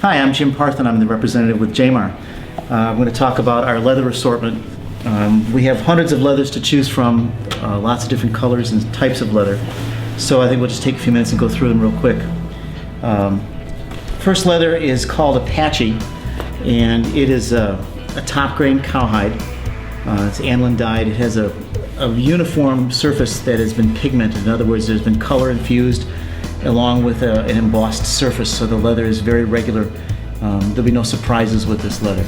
Hi, I'm Jim Parthen. I'm the representative with Jaymar. I'm going to talk about our leather assortment. We have hundreds of leathers to choose from, lots of different colors and types of leather. So I think we'll just take a few minutes and go through them real quick. First leather is called Apache, and it is a top grain cowhide. It's aniline dyed. It has a uniform surface that has been pigmented. In other words, there's been color infused along with an embossed surface, so the leather is very regular. There'll be no surprises with this leather.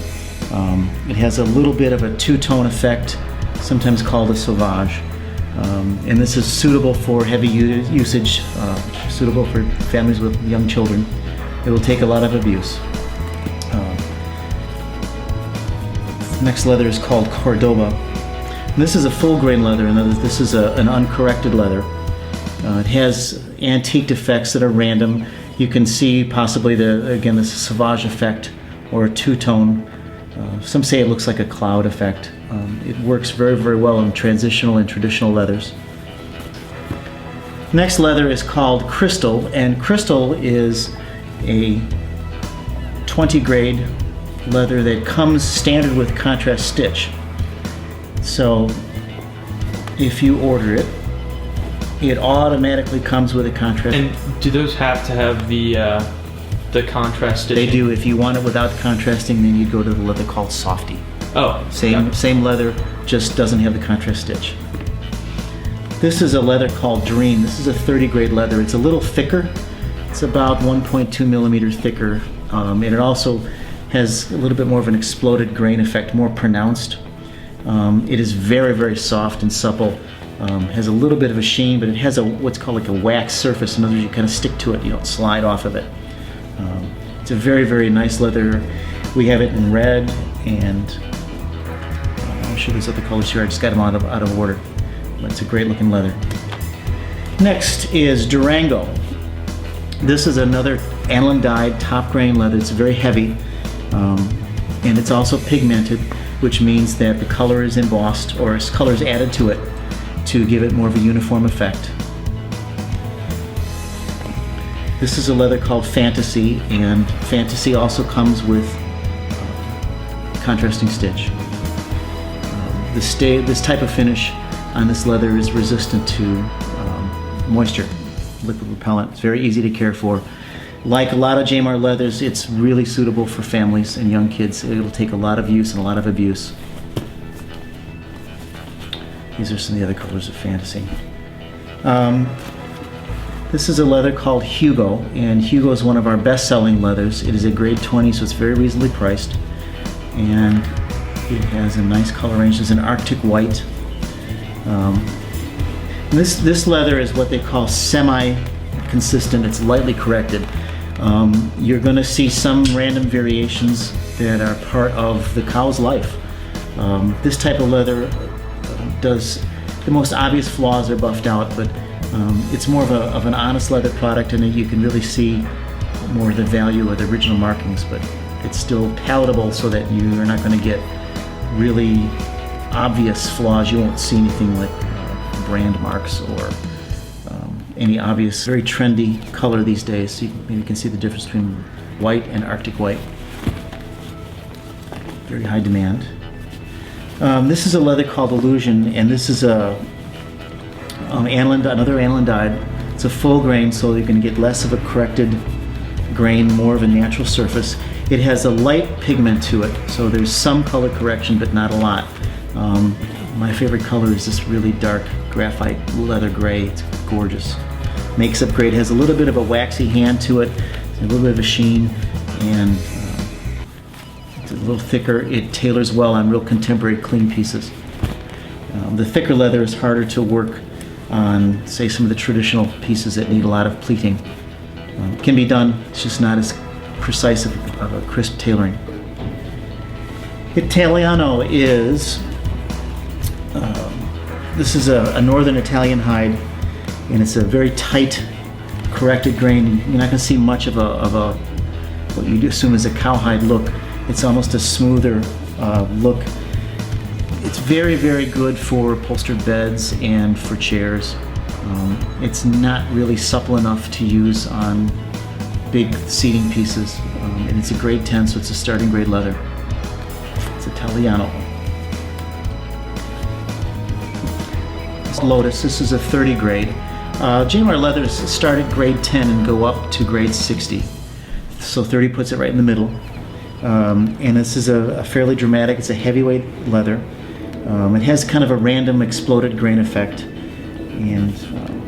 It has a little bit of a two-tone effect, sometimes called a sauvage. And this is suitable for heavy usage, suitable for families with young children. It will take a lot of abuse. Next leather is called Cordoba. And this is a full grain leather, and this is an uncorrected leather. It has antiqued effects that are random. You can see possibly the sauvage effect or a two-tone. Some say it looks like a cloud effect. It works very, very well in transitional and traditional leathers. Next leather is called Crystal, and Crystal is a 20 grade leather that comes standard with contrast stitch. So if you order it, it automatically comes with a contrast. And do those have to have the contrast stitching? They do. If you want it without the contrasting, then you go to the leather called Softy. Oh. Same leather, just doesn't have the contrast stitch. This is a leather called Dream. This is a 30 grade leather. It's a little thicker. It's about 1.2 millimeters thicker. And it also has a little bit more of an exploded grain effect, more pronounced. It is very, very soft and supple. Has a little bit of a sheen, but it has what's called like a wax surface. In other words, you kind of stick to it, you don't slide off of it. It's a very, very nice leather. We have it in red, and I'm sure there's other colors here. I just got them out of order. But it's a great looking leather. Next is Durango. This is another aniline dyed top grain leather. It's very heavy, and it's also pigmented, which means that the color is embossed or color is added to it to give it more of a uniform effect. This is a leather called Fantasy, and Fantasy also comes with contrasting stitch. This type of finish on this leather is resistant to moisture, liquid repellent. It's very easy to care for. Like a lot of Jaymar leathers, it's really suitable for families and young kids. It'll take a lot of use and a lot of abuse. These are some of the other colors of Fantasy. This is a leather called Hugo, and Hugo is one of our best-selling leathers. It is a grade 20, so it's very reasonably priced. And it has a nice color range. It's an Arctic white. This leather is what they call semi-consistent. It's lightly corrected. You're going to see some random variations that are part of the cow's life. This type of leather does the most obvious flaws are buffed out, but it's more of an honest leather product, and you can really see more of the value of the original markings, but it's still palatable so that you're not going to get really obvious flaws. You won't see anything like brand marks or any obvious, very trendy color these days. So you can see the difference between white and Arctic white. Very high demand. This is a leather called Illusion, and this is another aniline dyed. It's a full grain, so you can get less of a corrected grain, more of a natural surface. It has a light pigment to it, so there's some color correction, but not a lot. My favorite color is this really dark graphite leather gray. It's gorgeous. Makes-up grade has a little bit of a waxy hand to it, a little bit of a sheen, and it's a little thicker. It tailors well on real contemporary clean pieces. The thicker leather is harder to work on, say, some of the traditional pieces that need a lot of pleating. It can be done, it's just not as precise of a crisp tailoring. Italiano is, this is a northern Italian hide, and it's a very tight, corrected grain. You're not going to see much of a what you'd assume is a cowhide look. It's almost a smoother look. It's very, very good for upholstered beds and for chairs. It's not really supple enough to use on big seating pieces. and it's a grade 10, so it's a starting grade leather. It's Italiano. It's Lotus. This is a 30 grade. Jaymar leathers start at grade 10 and go up to grade 60. So 30 puts it right in the middle. And this is a fairly dramatic, it's a heavyweight leather. It has kind of a random exploded grain effect. And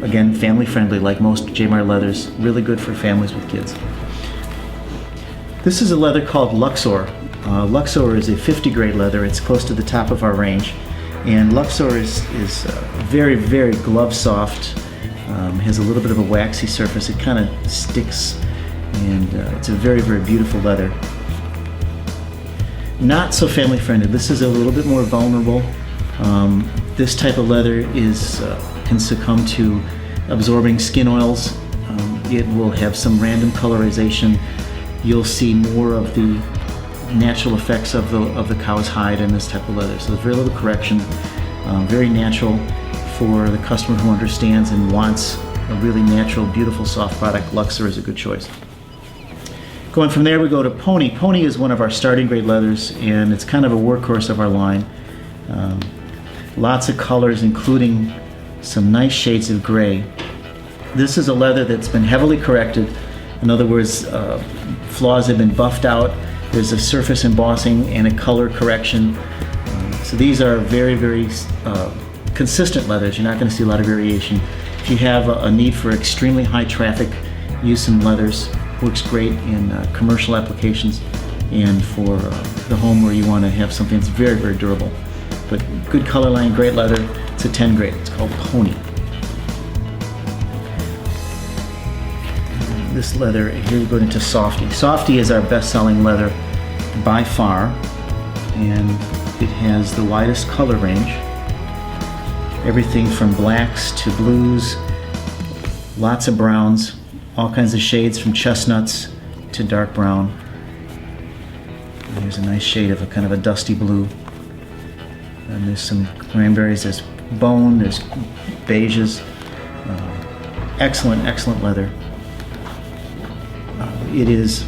again, family friendly like most Jaymar leathers. Really good for families with kids. This is a leather called Luxor. Luxor is a 50 grade leather. It's close to the top of our range. And Luxor is very, very glove soft. Has a little bit of a waxy surface. It kind of sticks, and it's a very, very beautiful leather. Not so family friendly. This is a little bit more vulnerable. This type of leather can succumb to absorbing skin oils. It will have some random colorization. You'll see more of the natural effects of the cow's hide in this type of leather. So there's very little correction, very natural for the customer who understands and wants a really natural, beautiful, soft product. Luxor is a good choice. Going from there, we go to Pony. Pony is one of our starting grade leathers, and it's kind of a workhorse of our line. Lots of colors, including some nice shades of gray. This is a leather that's been heavily corrected. In other words, flaws have been buffed out. There's a surface embossing and a color correction. So these are very, very consistent leathers. You're not going to see a lot of variation. If you have a need for extremely high traffic use in leathers, works great in commercial applications and for the home where you want to have something that's very, very durable. But good color line, great leather. It's a 10 grade. It's called Pony. This leather, here we go into Softy. Softy is our best-selling leather by far, and it has the widest color range. Everything from blacks to blues, lots of browns, all kinds of shades from chestnuts to dark brown. And here's a nice shade of a kind of a dusty blue. And there's some cranberries, there's bone, there's beiges. Excellent, excellent leather. It is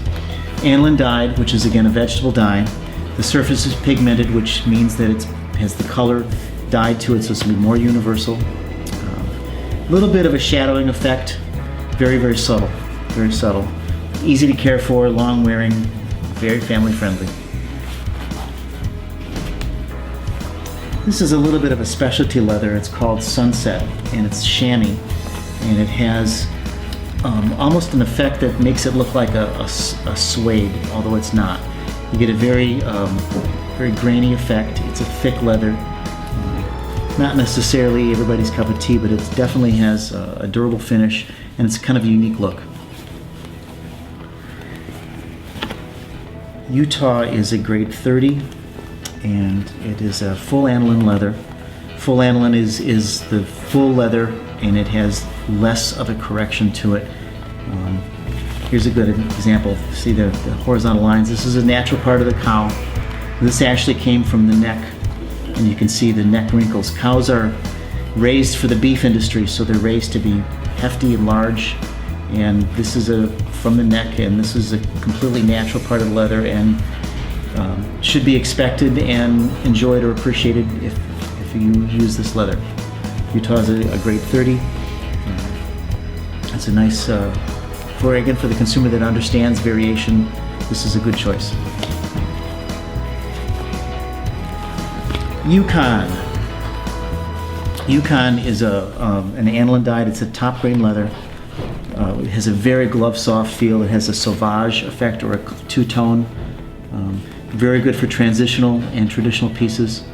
aniline dyed, which is again a vegetable dye. The surface is pigmented, which means that it has the color dyed to it, so it's going to be more universal. A little bit of a shadowing effect, very, very subtle, very subtle. Easy to care for, long wearing, very family friendly. This is a little bit of a specialty leather. It's called Sunset, and it's chamois, and it has almost an effect that makes it look like a suede, although it's not. You get a very, very grainy effect. It's a thick leather. Not necessarily everybody's cup of tea, but it definitely has a durable finish, and it's kind of a unique look. Utah is a grade 30, and it is a full aniline leather. Full aniline is the full leather, and it has less of a correction to it. Here's a good example. See the horizontal lines? This is a natural part of the cow. This actually came from the neck, and you can see the neck wrinkles. Cows are raised for the beef industry, so they're raised to be hefty and large, and this is from the neck, and this is a completely natural part of the leather, and should be expected and enjoyed or appreciated if you use this leather. Utah is a grade 30. It's a nice, for the consumer that understands variation, this is a good choice. Yukon. Yukon is an aniline dyed. It's a top grain leather. It has a very glove soft feel. It has a sauvage effect or a two-tone. Very good for transitional and traditional pieces.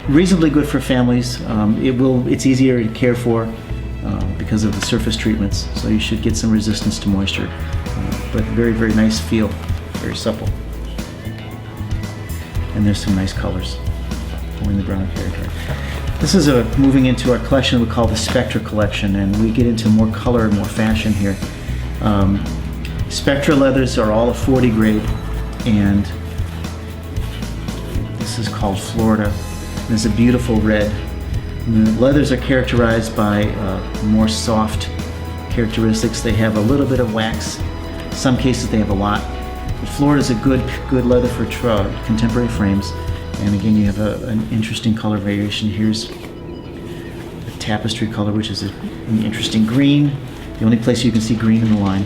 Reasonably good for families. It's easier to care for because of the surface treatments, so you should get some resistance to moisture. But very, very nice feel, very supple. And there's some nice colors in the brown territory. This is moving into our collection we call the Spectra collection, and we get into more color and more fashion here. Spectra leathers are all a 40 grade, and this is called Florida. There's a beautiful red. And the leathers are characterized by more soft characteristics. They have a little bit of wax. Some cases they have a lot. But Florida is a good leather for contemporary frames. And again, you have an interesting color variation. Here's a tapestry color, which is an interesting green. The only place you can see green in the line.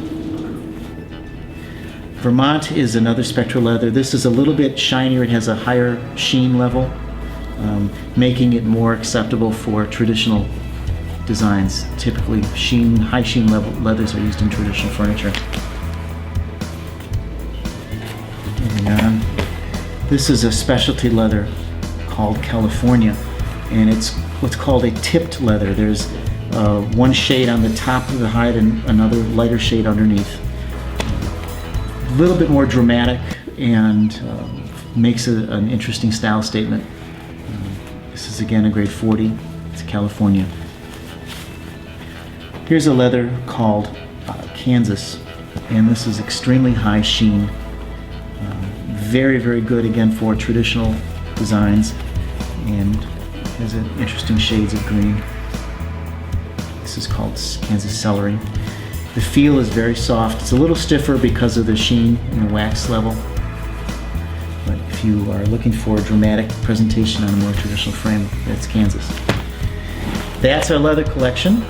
Vermont is another Spectra leather. This is a little bit shinier. It has a higher sheen level, making it more acceptable for traditional designs. Typically, high sheen leathers are used in traditional furniture. Moving on. This is a specialty leather called California, and it's what's called a tipped leather. There's one shade on the top of the hide and another lighter shade underneath. A little bit more dramatic and makes an interesting style statement. This is again a grade 40. It's California. Here's a leather called Kansas, and this is extremely high sheen. Very, very good again for traditional designs, and has interesting shades of green. This is called Kansas Celery. The feel is very soft. It's a little stiffer because of the sheen and the wax level. But if you are looking for a dramatic presentation on a more traditional frame, that's Kansas. That's our leather collection.